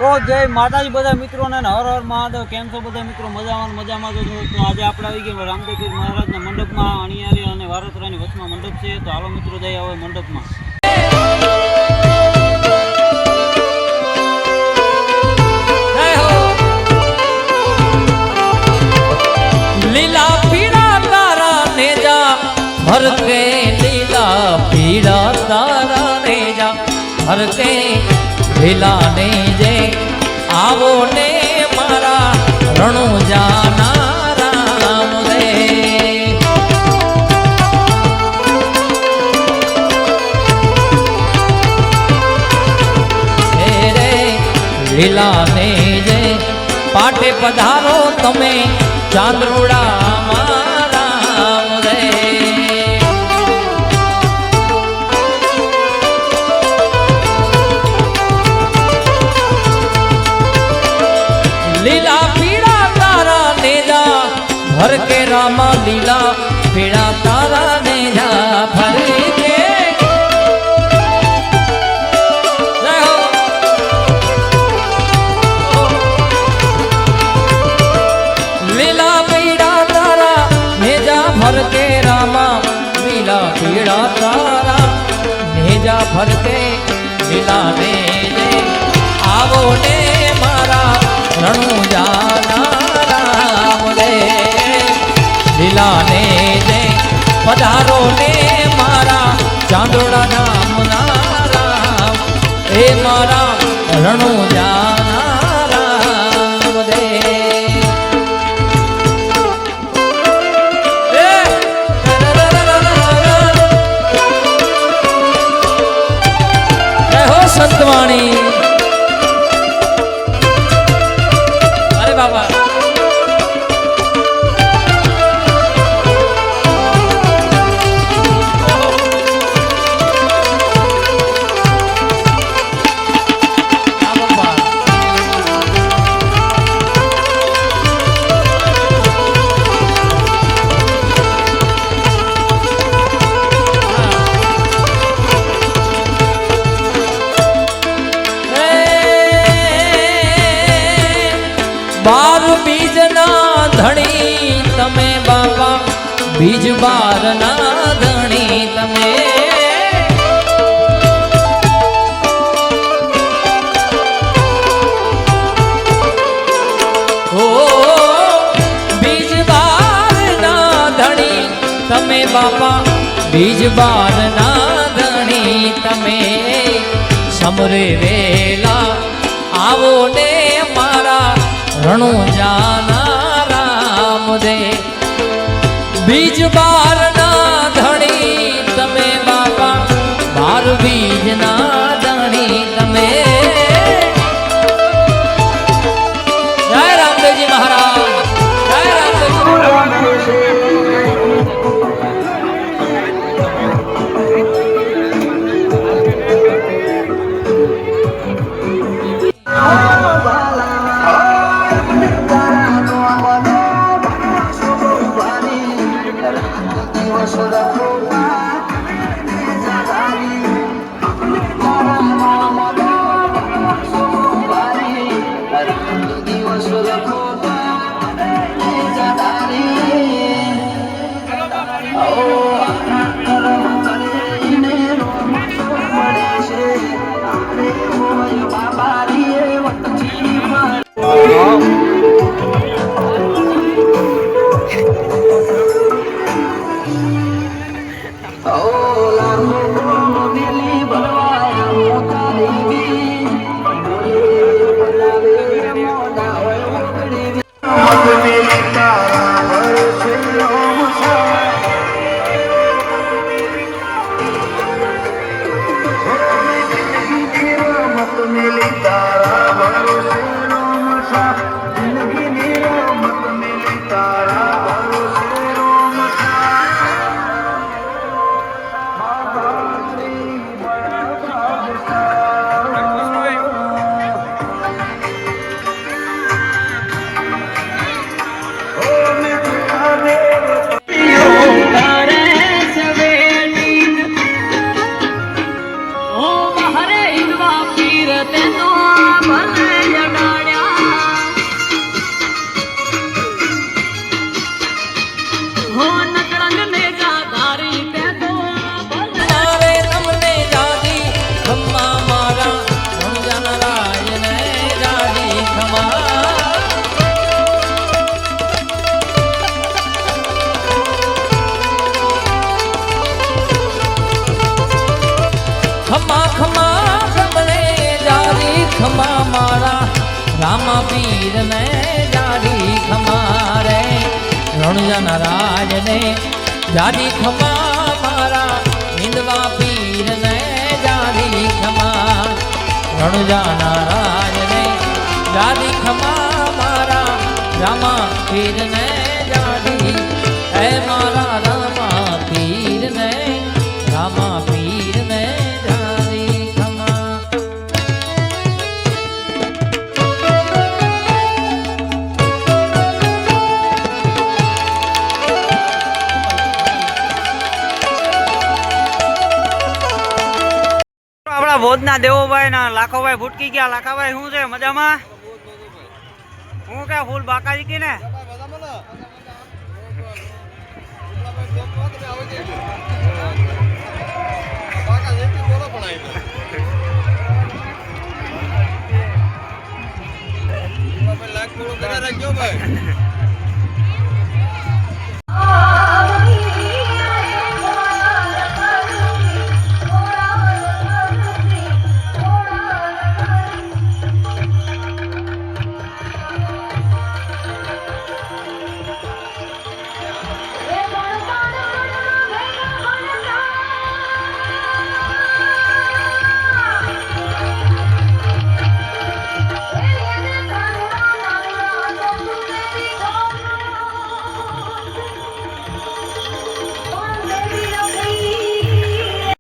તો જય માતાજી બધા મિત્રોને હર હર મહાદેવ. કેમ છો બધા મિત્રો? મજામાં તો આજે આપણે આવી ગયા રામદેવપીર મહારાજના મંડપમાં. અણિયારી અને વારોતરાની વચમાં મંડપ છે. તો હાલો મિત્રો જઈ આવે મંડપમાં. લીલા પીળા તારા નેજા હર કે લીલા પીળા તારા નેજા હર કે લીલા ને જે આવો ને મારા રણુજાના રામ રે રે લીલા ને જે પાટે પધારો તમે ચાંદરોડા મારા રે લીલા પીળા તારા નેજા ભર કે રામા લીલા પીળા તારા નેજા ભર કે લીલા પીળા તારા નેજા ભર કે રામા લીલા પીળા તારા નેજા ભર કે લીલા ને આવો ને મારા રણુજાના રામ રે લીલા ને જય પધારો ને મારા ચાંદોડા નામના રામ એ મારા રણુજાના રામ રે જય હો સંતવાણી. બાબા બાર બીજના ધણી તમે બાબા બીજ બારના ધણી તમે ઓ બીજ બારના ધણી તમે બાબા બીજ બારના ધણી તમે સમરે વેલા આવો ને મારા રણુજાના રામ દે બીજ બારના ધણી તમે બાબા બાર બીજના ધણી તમે જય રામદેવજી મહારાજ. જય રામદેવજી. તારા ભરોસે રણુજાના રાજને જાદી ખમા મારા નિંદવા પીરને જાદી ખમા રણુજાના રાજને જાદી ખમા મારા રામા પીરને જાદી હે મારા રામા પીરને રામા પીરને જાદી ખમા આપણા ભોજના દેવોભાઈ ના લાખાભાઈ ભૂટકી ગયા. લાખાભાઈ શું છે મજામાં? હું કે ફૂલ બાકાજી કી ને